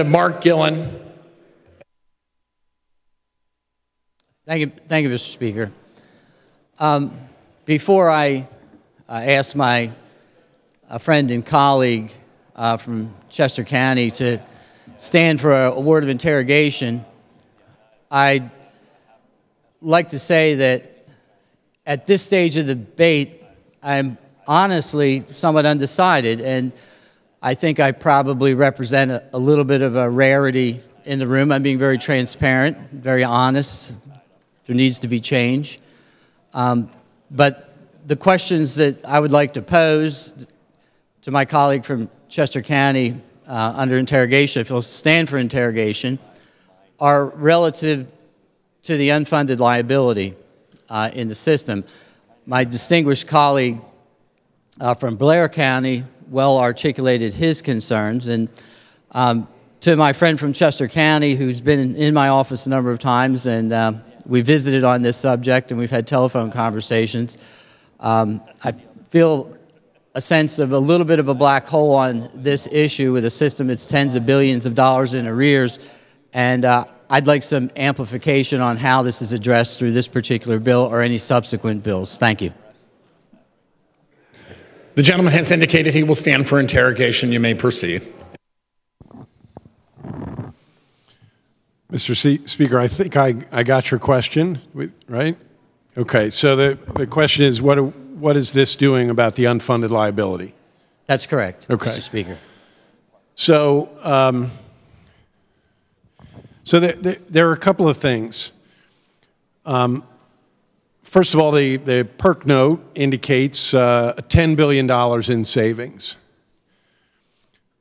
Mark Gillen. Thank you, Mr. Speaker. Before I ask my friend and colleague from Chester County to stand for a word of interrogation, I'd like to say that at this stage of the debate, I'm honestly somewhat undecided, and I think I probably represent a little bit of a rarity in the room. I'm being very transparent, very honest. There needs to be change. But the questions that I would like to pose to my colleague from Chester County under interrogation, if he'll stand for interrogation, are relative to the unfunded liability in the system. My distinguished colleague from Blair County well articulated his concerns, and to my friend from Chester County who's been in my office a number of times, and we visited on this subject and we've had telephone conversations, I feel a sense of a little bit of a black hole on this issue with a system that's tens of billions of dollars in arrears, and I'd like some amplification on how this is addressed through this particular bill or any subsequent bills. Thank you. The gentleman has indicated he will stand for interrogation. You may proceed. Mr. Speaker, I think I got your question, right? Okay, so the question is, what is this doing about the unfunded liability? That's correct, okay. Mr. Speaker. So, there are a couple of things. First of all, the PERC note indicates $10 billion in savings.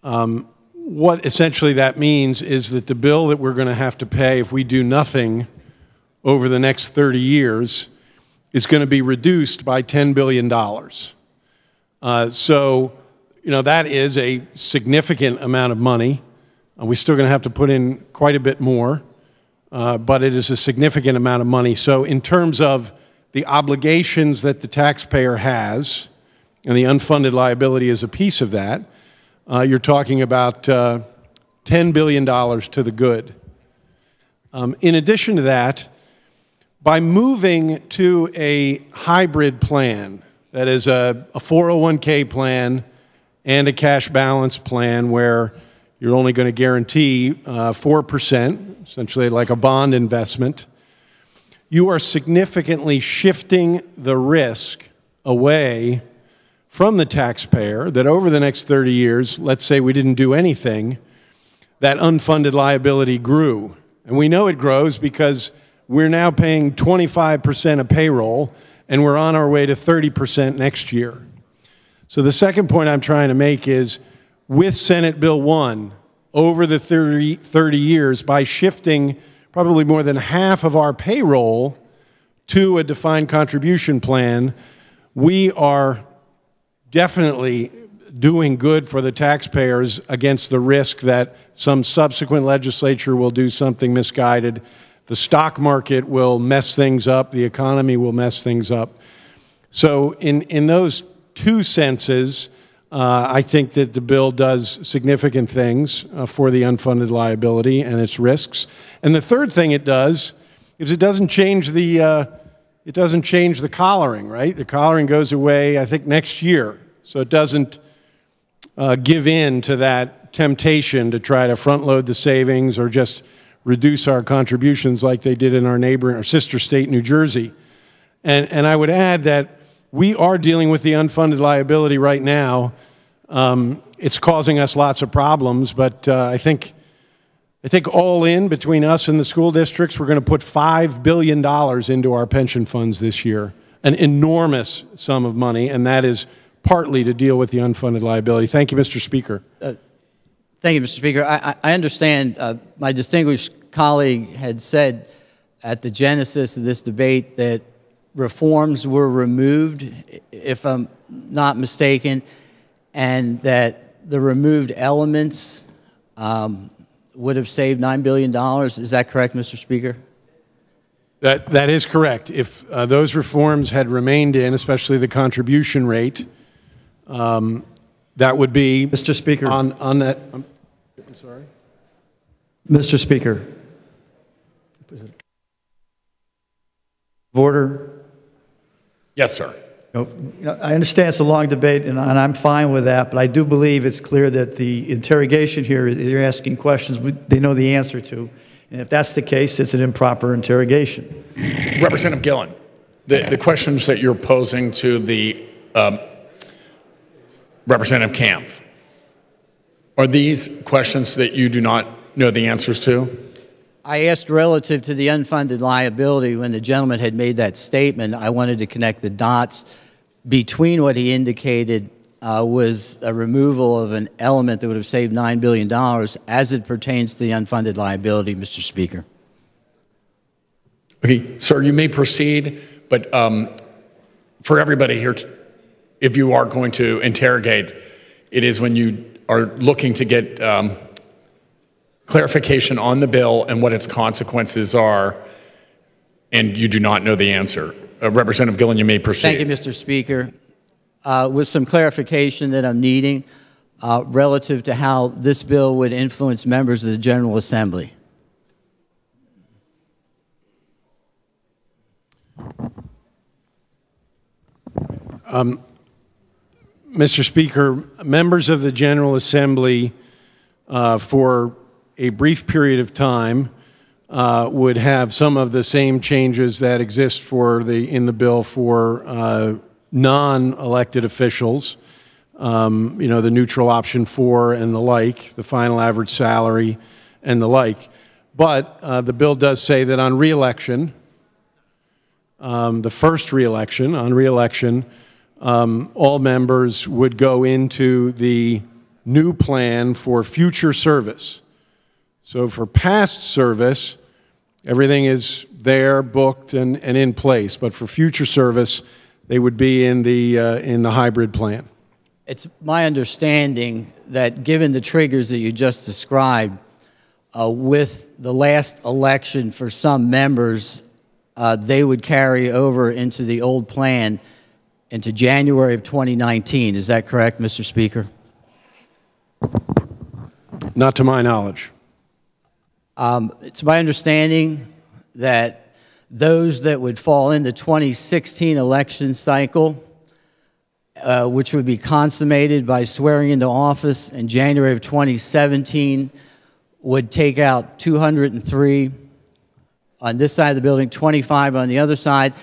What essentially that means is that the bill that we're going to have to pay if we do nothing over the next 30 years is going to be reduced by $10 billion. So, you know, that is a significant amount of money. We're still going to have to put in quite a bit more, but it is a significant amount of money. So in terms of the obligations that the taxpayer has, and the unfunded liability is a piece of that, you're talking about $10 billion to the good. In addition to that, by moving to a hybrid plan, that is a 401k plan and a cash balance plan where you're only going to guarantee 4%, essentially like a bond investment, you are significantly shifting the risk away from the taxpayer that over the next 30 years, let's say we didn't do anything, that unfunded liability grew. And we know it grows because we're now paying 25% of payroll, and we're on our way to 30% next year. So the second point I'm trying to make is, with Senate Bill 1, over the 30 years, by shifting probably more than half of our payroll to a defined contribution plan, we are definitely doing good for the taxpayers against the risk that some subsequent legislature will do something misguided. The stock market will mess things up. The economy will mess things up. So in those two senses, I think that the bill does significant things for the unfunded liability and its risks. And the third thing it does is it doesn't change the collaring, right? The collaring goes away, I think, next year. So it doesn't give in to that temptation to try to front load the savings or just reduce our contributions like they did in our sister state, New Jersey. And I would add that we are dealing with the unfunded liability right now. It's causing us lots of problems, but I think all in between us and the school districts, we're going to put $5 billion into our pension funds this year, an enormous sum of money, and that is partly to deal with the unfunded liability. Thank you, Mr. Speaker. Thank you, Mr. Speaker. I understand my distinguished colleague had said at the genesis of this debate that reforms were removed, if I'm not mistaken, and that the removed elements would have saved $9 billion. Is that correct, Mr. Speaker? That is correct. If those reforms had remained in, especially the contribution rate, that would be Mr. Speaker on that. I'm sorry. Mr. Speaker. Order. Yes, sir. I understand it's a long debate, and I'm fine with that, but I do believe it's clear that the interrogation here, you're asking questions they know the answer to. And if that's the case, it's an improper interrogation. Representative Gillen, the questions that you're posing to the Representative Kampf, are these questions that you do not know the answers to? I asked relative to the unfunded liability when the gentleman had made that statement. I wanted to connect the dots between what he indicated was a removal of an element that would have saved $9 billion as it pertains to the unfunded liability, Mr. Speaker. Okay, sir, you may proceed, but for everybody here, if you are going to interrogate, it is when you are looking to get clarification on the bill and what its consequences are, and you do not know the answer. Representative Gillen, you may proceed. Thank you, Mr. Speaker. With some clarification that I'm needing relative to how this bill would influence members of the General Assembly. Mr. Speaker, members of the General Assembly for a brief period of time would have some of the same changes that exist in the bill for non-elected officials, you know, the neutral option 4 and the like, the final average salary and the like. But the bill does say that on re-election, the first re-election, on re-election, all members would go into the new plan for future service. So for past service, everything is there, booked, and in place. But for future service, they would be in the hybrid plan. It's my understanding that given the triggers that you just described, with the last election for some members, they would carry over into the old plan into January of 2019. Is that correct, Mr. Speaker? Not to my knowledge. It's my understanding that those that would fall in the 2016 election cycle, which would be consummated by swearing into office in January of 2017, would take out 203 on this side of the building, 25 on the other side,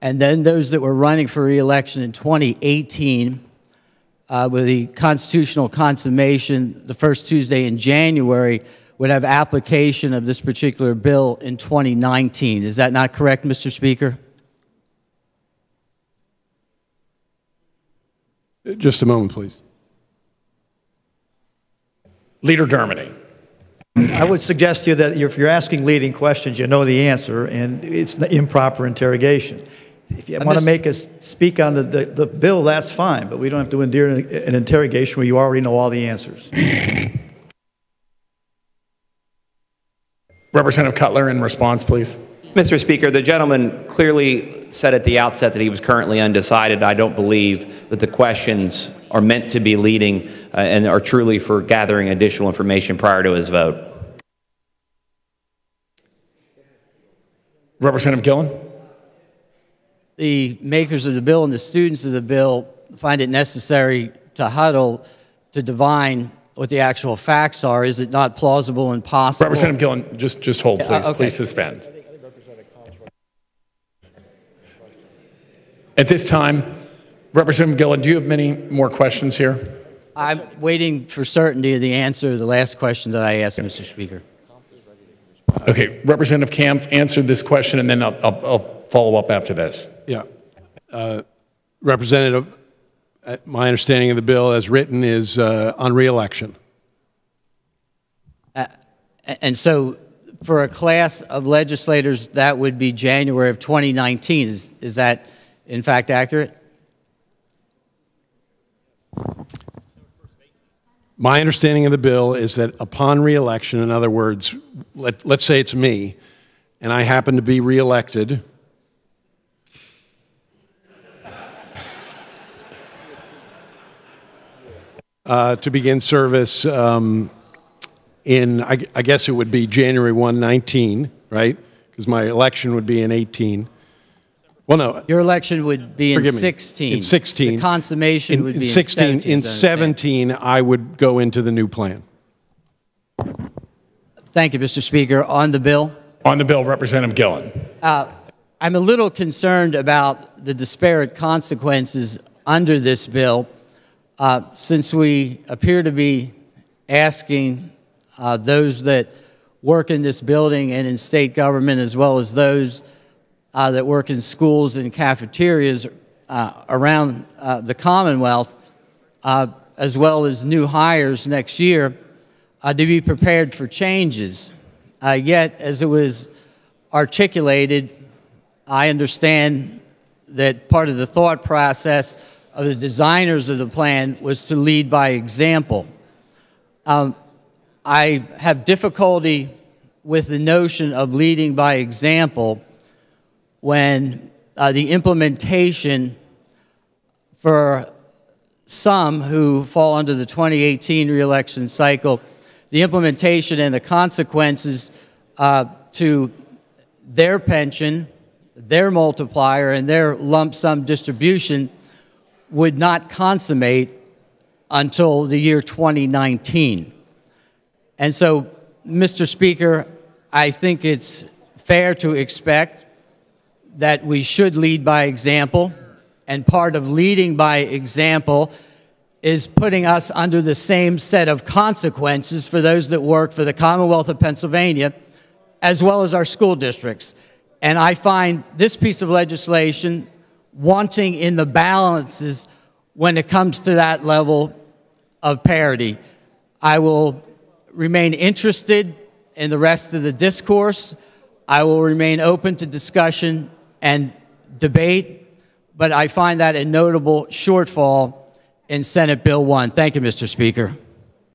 and then those that were running for re-election in 2018 with the constitutional consummation the first Tuesday in January would have application of this particular bill in 2019. Is that not correct, Mr. Speaker? Just a moment, please. Leader Dermody. I would suggest to you that if you're asking leading questions, you know the answer, and it's the improper interrogation. If you want to make us speak on the bill, that's fine, but we don't have to endure an interrogation where you already know all the answers. Representative Cutler, in response, please. Mr. Speaker, the gentleman clearly said at the outset that he was currently undecided. I don't believe that the questions are meant to be leading and are truly for gathering additional information prior to his vote. Representative Gillen. The makers of the bill and the students of the bill find it necessary to huddle to divine what the actual facts are. Is it not plausible and possible? Representative Gillen, just hold, please. Okay. Please suspend. At this time, Representative Gillen, do you have many more questions here? I'm waiting for certainty of the answer to the last question that I asked, Mr. Speaker. Okay, Representative Kampf answered this question, and then I'll follow up after this. Yeah. Representative, my understanding of the bill as written is on re-election. And so for a class of legislators, that would be January of 2019. Is that, in fact, accurate? My understanding of the bill is that upon re-election, in other words, let's say it's me, and I happen to be re-elected, to begin service I guess it would be January 1, 19, right? Because my election would be in 18. Well, no. Your election would be in 16. In 16. The consummation would be in 16. 17. In 17, I would go into the new plan. Thank you, Mr. Speaker. On the bill? On the bill, Representative Gillen. I'm a little concerned about the disparate consequences under this bill, since we appear to be asking those that work in this building and in state government, as well as those that work in schools and cafeterias around the Commonwealth, as well as new hires next year, to be prepared for changes. Yet, as it was articulated, I understand that part of the thought process of the designers of the plan was to lead by example. I have difficulty with the notion of leading by example when the implementation for some who fall under the 2018 reelection cycle, the implementation and the consequences to their pension, their multiplier, and their lump sum distribution would not consummate until the year 2019. And so, Mr. Speaker, I think it's fair to expect that we should lead by example, and part of leading by example is putting us under the same set of consequences for those that work for the Commonwealth of Pennsylvania, as well as our school districts. And I find this piece of legislation wanting in the balances when it comes to that level of parity. I will remain interested in the rest of the discourse. I will remain open to discussion and debate, but I find that a notable shortfall in Senate Bill 1. Thank you, Mr. Speaker.